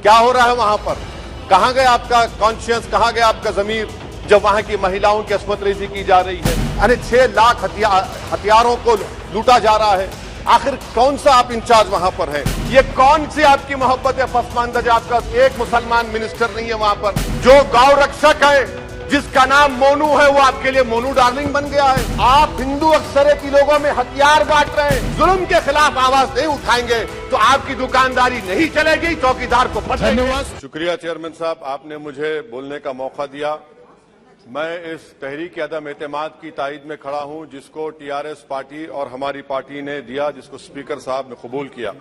क्या हो रहा है वहां पर? कहां गया आपका कॉन्शियस, कहां गया आपका जमीर जब वहां की महिलाओं की अस्मत रेजी की जा रही है? यानी 6 लाख हथियारों को लूटा जा रहा है। आखिर कौन सा आप इंचार्ज वहां पर है? ये कौन सी आपकी मोहब्बत है पसमानदा? आपका एक मुसलमान मिनिस्टर नहीं है वहां पर। जो गौ रक्षक है जिसका नाम मोनू है, वो आपके लिए मोनू डार्लिंग बन गया है। आप हिंदू अक्सरियती लोगों में हथियार बांट रहे हैं। जुल्म के खिलाफ आवाज नहीं उठाएंगे तो आपकी दुकानदारी नहीं चलेगी, चौकीदार को पकड़ेंगे। धन्यवाद। शुक्रिया चेयरमैन साहब, आपने मुझे बोलने का मौका दिया। मैं इस तहरीक अदम एतमाद की तायद में खड़ा हूं जिसको टीआरएस पार्टी और हमारी पार्टी ने दिया, जिसको स्पीकर साहब ने कबूल किया।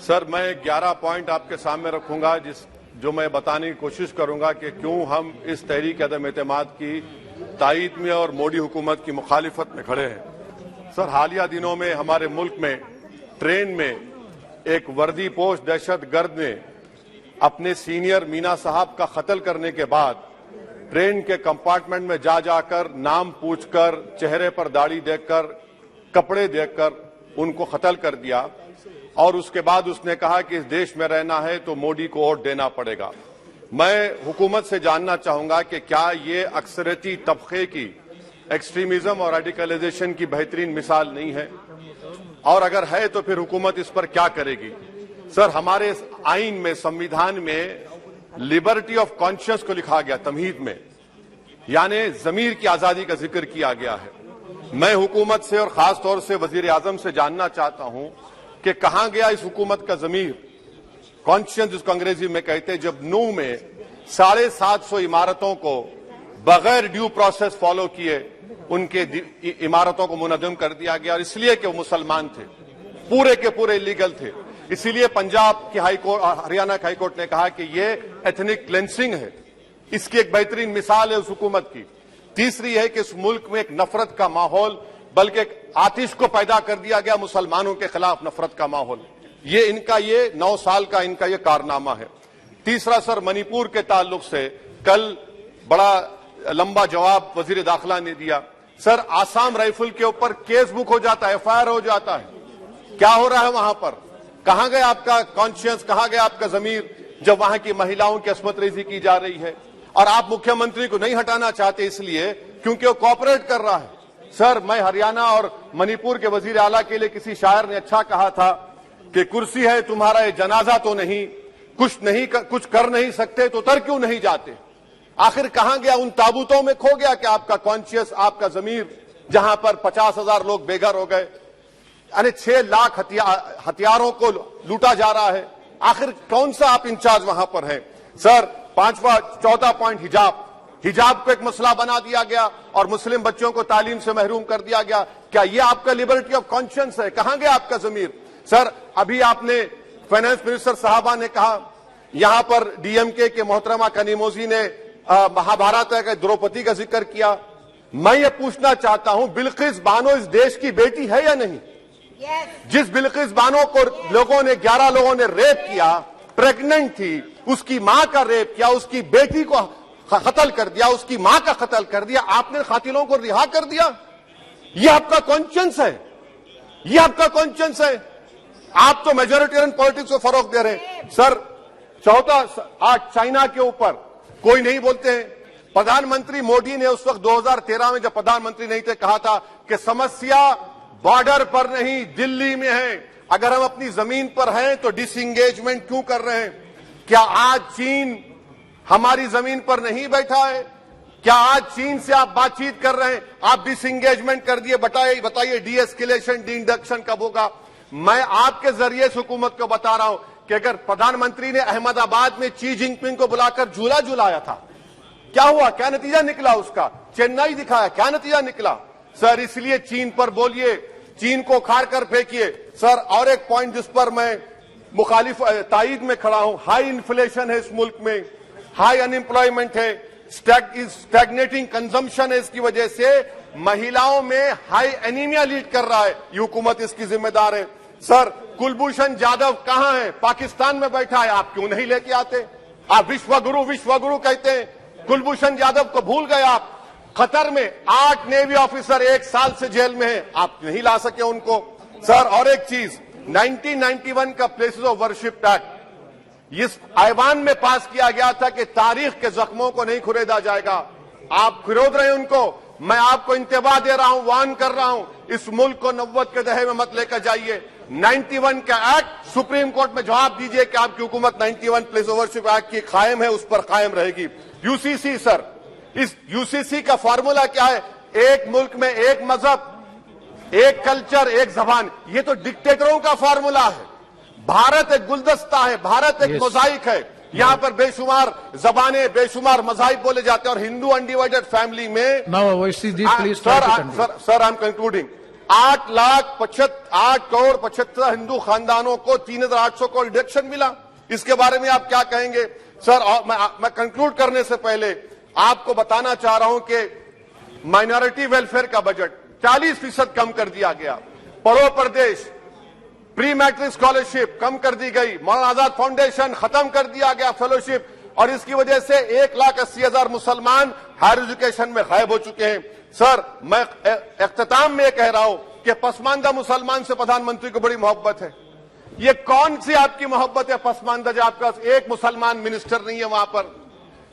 सर, मैं 11 पॉइंट आपके सामने रखूंगा जो मैं बताने की कोशिश करूंगा कि क्यों हम इस तहरीक अदम एतमाद की तायद में और मोदी हुकूमत की मुखालिफत में खड़े हैं। सर, हालिया दिनों में हमारे मुल्क में ट्रेन में एक वर्दीपोश दहशतगर्द ने अपने सीनियर मीना साहब का कत्ल करने के बाद ट्रेन के कंपार्टमेंट में जाकर नाम पूछकर, चेहरे पर दाढ़ी देखकर, कपड़े देखकर उनको कत्ल कर दिया और उसके बाद उसने कहा कि इस देश में रहना है तो मोदी को वोट देना पड़ेगा। मैं हुकूमत से जानना चाहूंगा कि क्या ये अक्सरियती तबके की एक्सट्रीमिज्म और रेडिकलाइजेशन की बेहतरीन मिसाल नहीं है? और अगर है तो फिर हुकूमत इस पर क्या करेगी? सर, हमारे आइन में, संविधान में लिबर्टी ऑफ कॉन्शियस को लिखा गया तमहीद में, यानी जमीर की आजादी का जिक्र किया गया है। मैं हुकूमत से और खास तौर से वजीर आजम से जानना चाहता हूं कि कहां गया इस हुकूमत का जमीर, कॉन्शियस जिसको अंग्रेजी में कहते हैं, जब नूह में 750 इमारतों को बगैर ड्यू प्रोसेस फॉलो किए उनके इमारतों को मुनज़्ज़म कर दिया गया, और इसलिए कि वो मुसलमान थे, पूरे के पूरे इलीगल थे। इसीलिए पंजाब की हाईकोर्ट और हरियाणा की हाईकोर्ट ने कहा कि ये एथनिक क्लेंसिंग है। इसकी एक बेहतरीन मिसाल है उस हुकूमत की। तीसरी है कि इस मुल्क में एक नफरत का माहौल, बल्कि एक आतिश को पैदा कर दिया गया, मुसलमानों के खिलाफ नफरत का माहौल। ये इनका ये 9 साल का इनका ये कारनामा है। तीसरा सर, मणिपुर के ताल्लुक से कल बड़ा लंबा जवाब वजीर दाखिला ने दिया। सर, आसाम राइफल के ऊपर केस बुक हो जाता है, एफआईआर हो जाता है। क्या हो रहा है वहां पर? कहां गया आपका कॉन्शियस, कहां गया आपका जमीर जब वहां की महिलाओं की अस्मत रेजी की जा रही है? और आप मुख्यमंत्री को नहीं हटाना चाहते इसलिए क्योंकि वो कोऑपरेट कर रहा है। सर, मैं हरियाणा और मणिपुर के वजीर आला के लिए, किसी शायर ने अच्छा कहा था कि कुर्सी है तुम्हारा ये जनाजा तो नहीं, कुछ कर नहीं सकते तो उतर क्यों नहीं जाते? आखिर कहां गया? उन ताबूतों में खो गया कि आपका कॉन्शियस, आपका जमीर, जहां पर 50,000 लोग बेघर हो गए, यानी 6 लाख हथियारों को लूटा जा रहा है। आखिर कौन सा आप इंचार्ज वहां पर है? सर, 14 पॉइंट हिजाब को एक मसला बना दिया गया और मुस्लिम बच्चों को तालीम से महरूम कर दिया गया। क्या ये आपका लिबर्टी ऑफ कॉन्शियस है? कहां गया आपका जमीर? सर, अभी आपने फाइनेंस मिनिस्टर साहबा ने कहा, यहां पर डीएमके के मोहतरमा कनीमोजी ने महाभारत के द्रौपदी का जिक्र किया। मैं ये पूछना चाहता हूं, बिल्किस बानो इस देश की बेटी है या नहीं? जिस बिल्किस बानो को लोगों ने 11 लोगों ने रेप किया, प्रेग्नेंट थी, उसकी मां का रेप किया, उसकी बेटी को कत्ल कर दिया, उसकी मां का कत्ल कर दिया, आपने कातिलों को रिहा कर दिया। ये आपका कॉन्शियस है? ये आपका कॉन्शियस है? आप तो मेजोरिटेरियन पॉलिटिक्स को फरोग दे रहे हैं। सर, आज चाइना के ऊपर कोई नहीं बोलते हैं। प्रधानमंत्री मोदी ने उस वक्त 2013 में जब प्रधानमंत्री नहीं थे कहा था कि समस्या बॉर्डर पर नहीं, दिल्ली में है। अगर हम अपनी जमीन पर हैं तो डिसएंगेजमेंट क्यों कर रहे हैं? क्या आज चीन हमारी जमीन पर नहीं बैठा है? क्या आज चीन से आप बातचीत कर रहे हैं? आप डिसएंगेजमेंट कर दिए। बताइए डीएस्केलेशन, डी-इंडक्शन कब होगा? मैं आपके जरिए से हुकूमत को बता रहा हूं कि अगर प्रधानमंत्री ने अहमदाबाद में शी जिनपिंग को बुलाकर झूला झुलाया था, क्या हुआ? क्या नतीजा निकला उसका? चेन्नई दिखाया, क्या नतीजा निकला? सर, इसलिए चीन पर बोलिए, चीन को उखाड़ कर फेंकिए। सर, और एक पॉइंट जिस पर मैं मुखालिफ तायद में खड़ा हूं, हाई इन्फ्लेशन है इस मुल्क में, हाई अनएम्प्लॉयमेंट है, स्टैग्नेटिंग कंजम्पशन है। इसकी वजह से महिलाओं में हाई एनीमिया लीड कर रहा है। ये हुकूमत इसकी जिम्मेदार है। सर, कुलभूषण जाधव कहां है? पाकिस्तान में बैठा है, आप क्यों नहीं लेके आते? आप विश्वगुरु कहते हैं, कुलभूषण जाधव को भूल गए आप। कतर में 8 नेवी ऑफिसर 1 साल से जेल में हैं, आप नहीं ला सके उनको। सर, और एक चीज, 1991 का प्लेसेस ऑफ वर्शिप एक्ट, इस ऐवान में पास किया गया था कि तारीख के जख्मों को नहीं खुरेदा जाएगा। आप खुरोद रहे हैं उनको। मैं आपको इंतबाह दे रहा हूं, वार्न कर रहा हूं, इस मुल्क को 90 के दहे में मत लेकर जाइए। 91 का एक्ट सुप्रीम कोर्ट में जवाब दीजिए कि आपकी हुकूमत 91 प्लेस ओवरशिप एक्ट की कायम है, उस पर कायम रहेगी। यूसीसी सर, इस यूसीसी का फॉर्मूला क्या है? एक मुल्क में एक मजहब, एक कल्चर, एक जबान। ये तो डिक्टेटरों का फॉर्मूला है। भारत एक गुलदस्ता है, भारत एक मोजाइक है। यहाँ पर बेशुमार जबानें, बेशुमार मज़ाहिब बोले जाते हैं और हिंदू अनडिवाइडेड फैमिली में sir I am concluding 8 crore 75 Hindu खानदानों को 3,800 करोड़ डिडक्शन मिला। इसके बारे में आप क्या कहेंगे सर? और मैं कंक्लूड करने से पहले आपको बताना चाह रहा हूं कि माइनॉरिटी वेलफेयर का बजट 40% कम कर दिया गया। पढ़ो प्रदेश, प्री मैट्रिक स्कॉलरशिप कम कर दी गई। मौलाना आजाद फाउंडेशन खत्म कर दिया गया फेलोशिप, और इसकी वजह से 1,80,000 मुसलमान हायर एजुकेशन में गायब हो चुके हैं। सर, मैं इख्तिताम में कह रहा हूं कि पसमानदा मुसलमान से प्रधानमंत्री को बड़ी मोहब्बत है। ये कौन सी आपकी मोहब्बत है पसमानदा, जो आपका एक मुसलमान मिनिस्टर नहीं है वहां पर?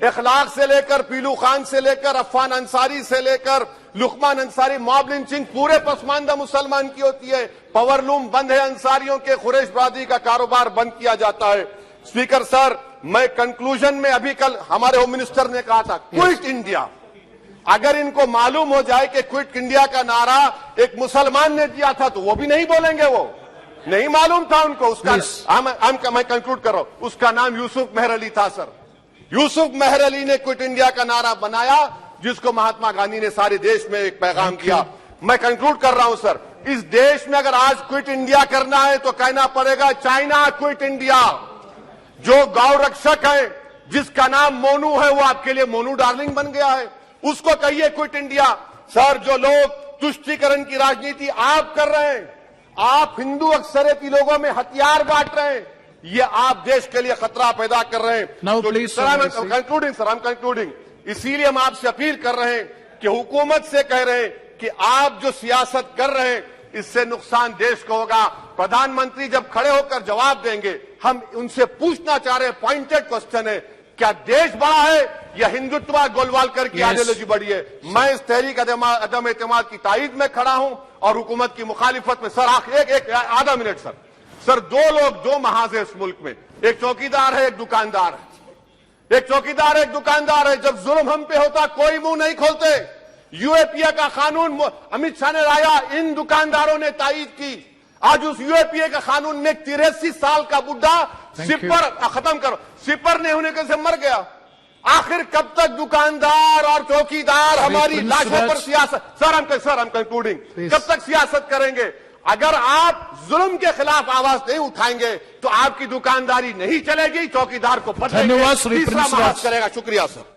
इखलाक से लेकर, पीलू खान से लेकर, अफान अंसारी से लेकर लुकमान अंसारी, मॉब लिंचिंग पूरे पसमानदा मुसलमान की होती है। पावर लूम बंद है अंसारियों के, कुरैश बरादरी का कारोबार बंद किया जाता है। स्पीकर सर, मैं कंक्लूजन में अभी कल हमारे होम मिनिस्टर ने कहा था क्विट इंडिया। अगर इनको मालूम हो जाए कि क्विट इंडिया का नारा एक मुसलमान ने दिया था तो वो भी नहीं बोलेंगे। वो नहीं मालूम था उनको। उसका मैं कंक्लूड कर रहा हूं, उसका नाम यूसुफ मेहर अली था सर। यूसुफ मेहर अली ने क्विट इंडिया का नारा बनाया, जिसको महात्मा गांधी ने सारे देश में एक पैगाम किया। मैं कंक्लूड कर रहा हूं सर, इस देश में अगर आज क्विट इंडिया करना है तो कहना पड़ेगा चाइना क्विट इंडिया। जो गौ रक्षक है, जिसका नाम मोनू है, वो आपके लिए मोनू डार्लिंग बन गया है, उसको कहिए क्विट इंडिया। सर, जो लोग तुष्टीकरण की राजनीति आप कर रहे हैं, आप हिंदू अक्सरियती लोगों में हथियार बांट रहे हैं, ये आप देश के लिए खतरा पैदा कर रहे हैं। कंक्लूडिंग, इसीलिए हम आपसे अपील कर रहे हैं कि हुकूमत से कह रहे हैं कि आप जो सियासत कर रहे हैं इससे नुकसान देश को होगा। प्रधानमंत्री जब खड़े होकर जवाब देंगे, हम उनसे पूछना चाह रहे हैं, पॉइंटेड क्वेश्चन है, क्या देश बड़ा है या हिंदुत्व गोलवालकर की आइडियोलॉजी बड़ी है? मैं इस तहरीक अदम एतमाद की तायद में खड़ा हूं और हुकूमत की मुखालिफत में। सर, एक आधा मिनट सर, दो लोग, दो महाज है इस मुल्क में, एक चौकीदार है, एक दुकानदार है। एक चौकीदार है, एक दुकानदार है। जब जुल्म हम पे होता कोई मुंह नहीं खोलते। यूएपीए का कानून अमित शाह ने लाया, इन दुकानदारों ने तायद की। आज उस यूएपीए का कानून में 83 साल का बुढ़ा सिपर खत्म करो, सिपर नहीं होने से मर गया। आखिर कब तक दुकानदार और चौकीदार हमारी लाशों पर सियासत? सर, हम कंक्लूडिंग, कब तक सियासत करेंगे? अगर आप जुल्म के खिलाफ आवाज नहीं उठाएंगे तो आपकी दुकानदारी नहीं चलेगी, चौकीदार को पता धन्यवाद तीसरा महाज करेगा। शुक्रिया सर।